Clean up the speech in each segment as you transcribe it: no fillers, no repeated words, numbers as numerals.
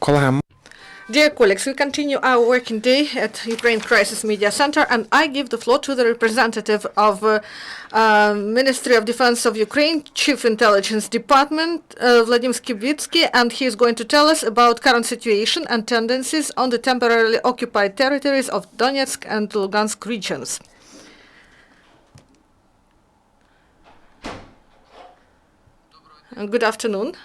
Dear colleagues, we continue our working day at Ukraine Crisis Media Center, and I give the floor to the representative of Ministry of Defense of Ukraine, Chief Intelligence Department, Vadym Skybytskyi, and he is going to tell us about current situation and tendencies on the temporarily occupied territories of Donetsk and Luhansk regions. Good afternoon.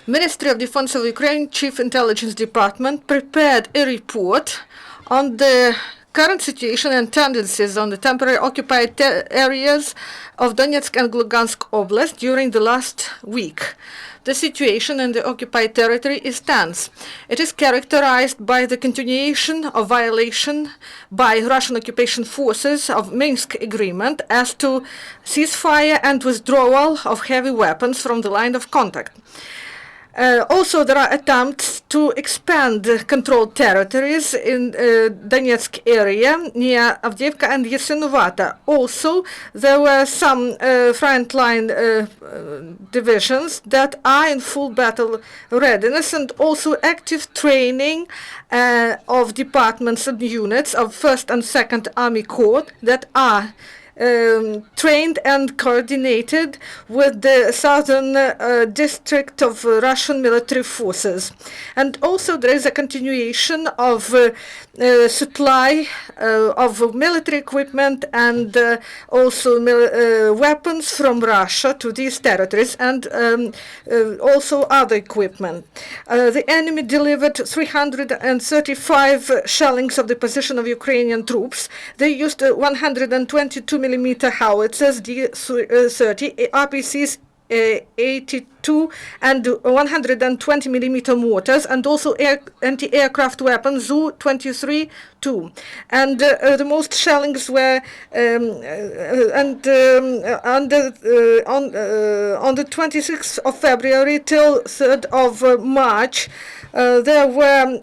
Ministry of Defense of Ukraine Chief Intelligence Department prepared a report on the current situation and tendencies on the temporary occupied areas of Donetsk and Luhansk Oblast during the last week. The situation in the occupied territory is tense. It is characterized by the continuation of violation by Russian occupation forces of Minsk agreement as to ceasefire and withdrawal of heavy weapons from the line of contact. Also, there are attempts to expand controlled territories in Donetsk area near Avdiivka and Yasynovata. Also, there were some frontline divisions that are in full battle readiness, and also active training of departments and units of 1st and 2nd Army Corps that are trained and coordinated with the southern district of Russian military forces. And also there is a continuation of supply of military equipment and also weapons from Russia to these territories, and also other equipment. The enemy delivered 335 shellings of the position of Ukrainian troops. They used 122 millimeter howitzers, D-30, RPCs 82 and 120 millimeter mortars, and also anti-aircraft weapons Zu-23-2. And the most shellings were on the 26th of February till 3rd of March. There were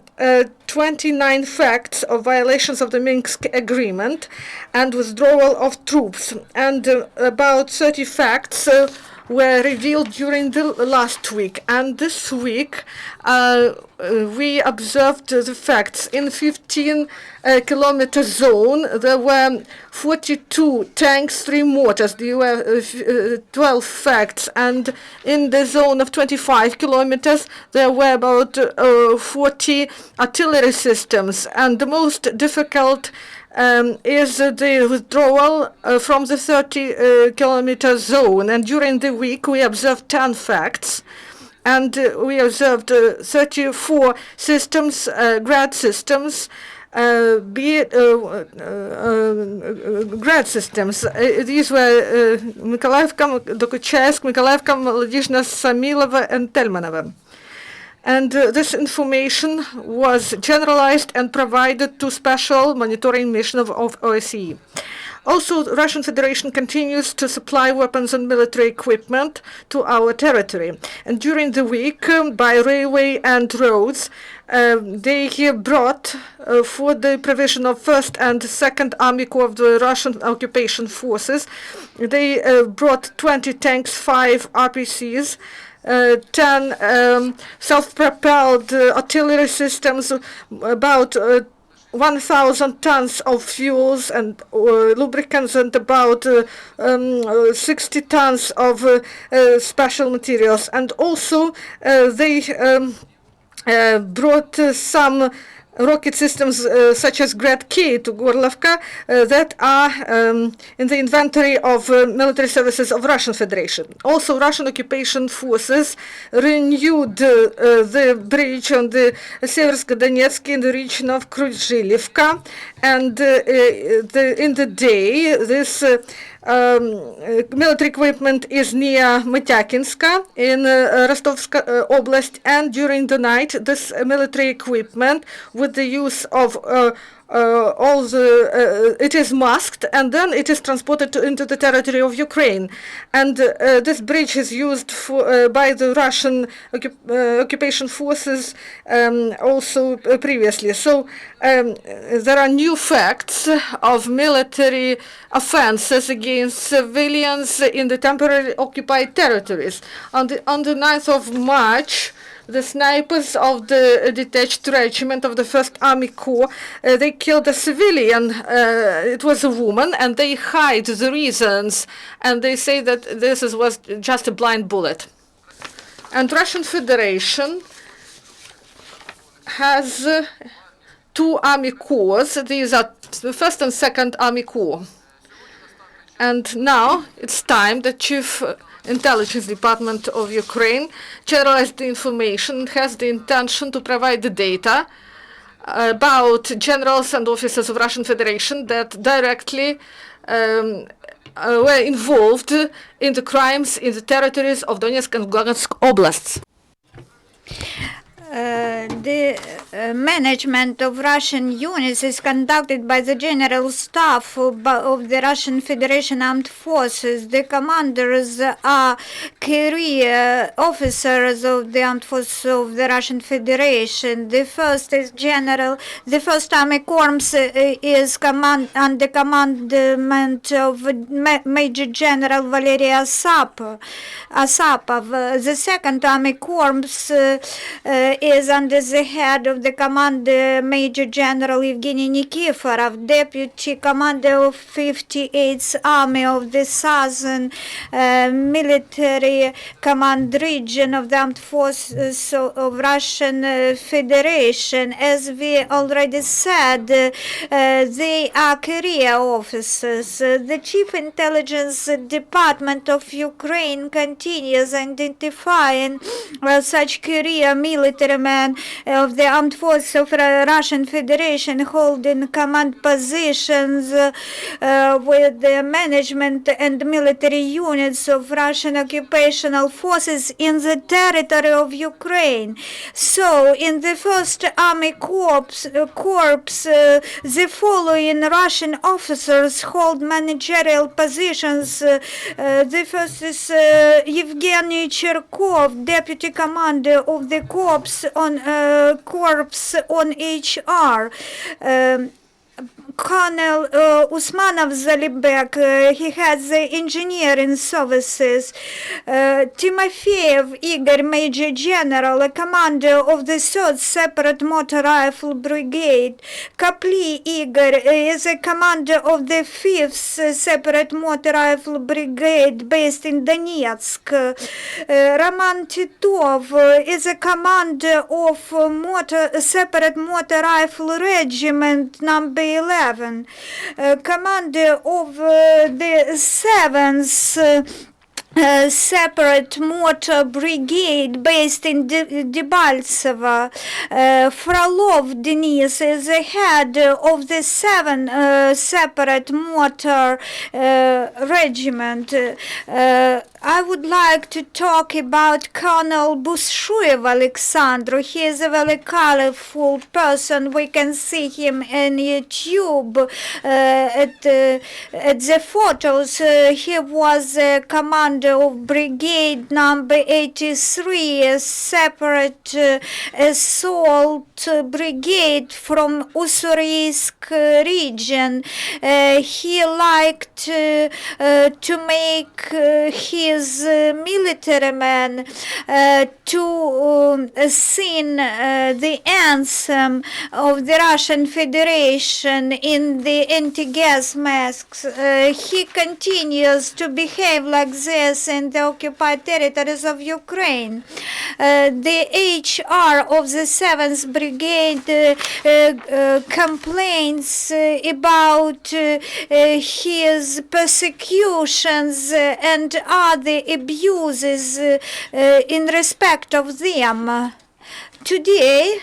29 facts of violations of the Minsk agreement and withdrawal of troops, and about 30 facts were revealed during the last week. And this week we observed the facts. In 15-kilometer zone there were 42 tanks, 3 mortars. There were 12 facts, and in the zone of 25 kilometers there were about 40 artillery systems. And the most difficult is the withdrawal from the 30-kilometer zone. And during the week we observed 10 facts, and we observed 34 systems, grad systems, grad systems. These were Mykolaiivka, Dokuchaysk, Mykolaiivka, Molodizhna, Samilova, and Telmanova. And this information was generalized and provided to special monitoring mission of OSCE. Also, the Russian Federation continues to supply weapons and military equipment to our territory. And during the week, by railway and roads, they brought, for the provision of 1st and 2nd Army Corps of the Russian occupation forces, they brought 20 tanks, 5 RPCs, 10 self-propelled artillery systems, about 1,000 tons of fuels and lubricants, and about 60 tons of special materials. And also they brought some rocket systems such as Grad K to Gorlovka that are in the inventory of military services of Russian Federation. Also, Russian occupation forces renewed the bridge on the Seversko-Donetsk in the region of Kruzhilivka, and in the day this military equipment is near Matiakinska in Rostovska Oblast, and during the night this military equipment with the use of it is masked, and then it is transported into the territory of Ukraine. And this bridge is used by the Russian occupation forces also previously. So there are new facts of military offenses against civilians in the temporarily occupied territories. On the 9th of March, the snipers of the detached regiment of the 1st Army Corps, they killed a civilian. It was a woman, and they hide the reasons, and they say that this was just a blind bullet. And Russian Federation has 2 army corps. These are the 1st and 2nd Army Corps. And now it's time the Chief Intelligence Department of Ukraine generalized the information, has the intention to provide the data about generals and officers of Russian Federation that directly were involved in the crimes in the territories of Donetsk and Luhansk oblasts. The management of Russian units is conducted by the General Staff of the Russian Federation Armed Forces. The commanders are career officers of the Armed Forces of the Russian Federation. The first is General. The 1st Army Corps is under commandment of Major General Valery Asapov. The 2nd Army Corps is under the head of the commander Major General Evgeny Nikiforov, Deputy Commander of 58th Army of the Southern Military Command Region of the Armed Forces of Russian Federation. As we already said, they are career officers. The Chief Intelligence Department of Ukraine continues identifying such career military men of the Armed Forces of Russian Federation holding command positions with the management and military units of Russian occupational forces in the territory of Ukraine. So, in the 1st Army Corps, the following Russian officers hold managerial positions. The first is Evgeny Cherkov, Deputy Commander of the Corps on HR. Colonel Usmanov Zalibek, he has the engineering services. Timofeyev Igor, Major General, a commander of the 3rd Separate Motor Rifle Brigade. Kapli Igor is a commander of the 5th Separate Motor Rifle Brigade based in Donetsk. Roman Titov is a commander of Separate Motor Rifle Regiment number 11. Commander of the 7th Separate Motor Brigade based in Debaltseve. Frolov Denis is the head of the 7th Separate Motor Regiment. I would like to talk about Colonel Bushuev Alexandru. He is a very colorful person. We can see him on YouTube at the photos. He was a commander of Brigade number 83, a separate assault brigade from Ussurisk region. He liked to make his military men to sing the anthem of the Russian Federation in the anti-gas masks. He continues to behave like this in the occupied territories of Ukraine. The HR of the 7th Brigade complains about his persecutions and other abuses in respect of them. Today,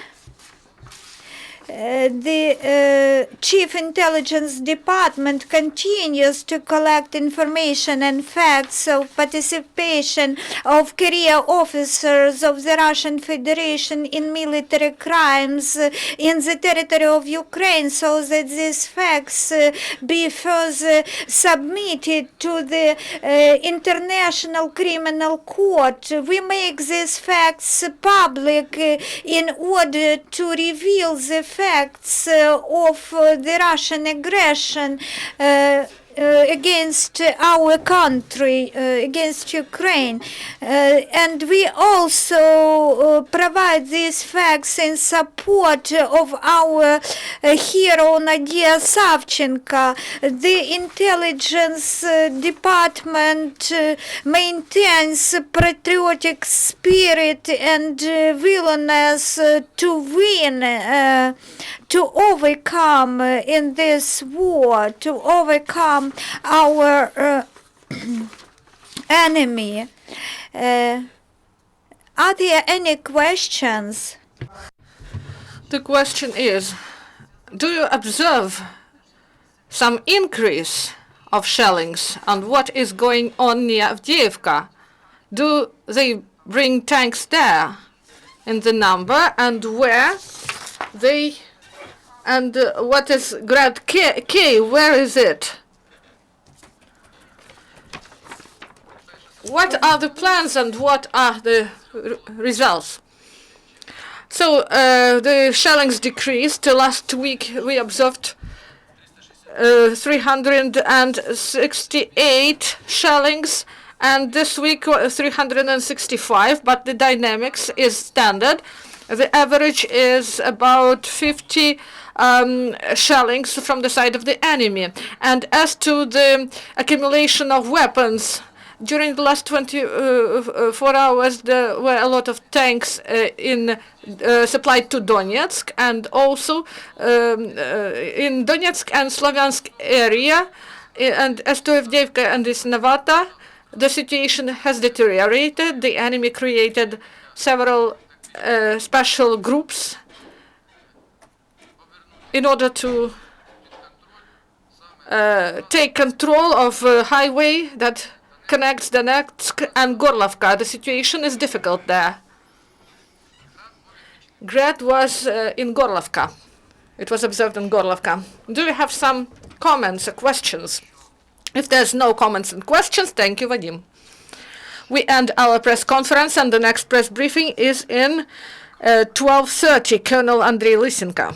The Chief Intelligence Department continues to collect information and facts of participation of career officers of the Russian Federation in military crimes in the territory of Ukraine, so that these facts be further submitted to the International Criminal Court. We make these facts public in order to reveal the facts of the Russian aggression against our country, against Ukraine. And we also provide these facts in support of our hero Nadia Savchenko. The intelligence department maintains patriotic spirit and willingness to win, to overcome in this war, to overcome our enemy. Are there any questions? The question is, do you observe some increase of shellings and what is going on near Avdiivka? Do they bring tanks there in the number, and where they, and what is Grad K, where is it? What are the plans and what are the results? So the shellings decreased. Last week we observed 368 shellings, and this week 365, but the dynamics is standard. The average is about 50 shellings from the side of the enemy. And as to the accumulation of weapons, during the last 24 hours, there were a lot of tanks supplied to Donetsk, and also in Donetsk and Luhansk area. And as to Avdiivka and Isnavata, the situation has deteriorated. The enemy created several special groups in order to take control of a highway that connects Donetsk and Gorlovka. The situation is difficult there. Grad was in Gorlovka. It was observed in Gorlovka. Do you have some comments or questions? If there's no comments and questions, thank you, Vadym. We end our press conference, and the next press briefing is in 12:30. Colonel Andrei Lysenko.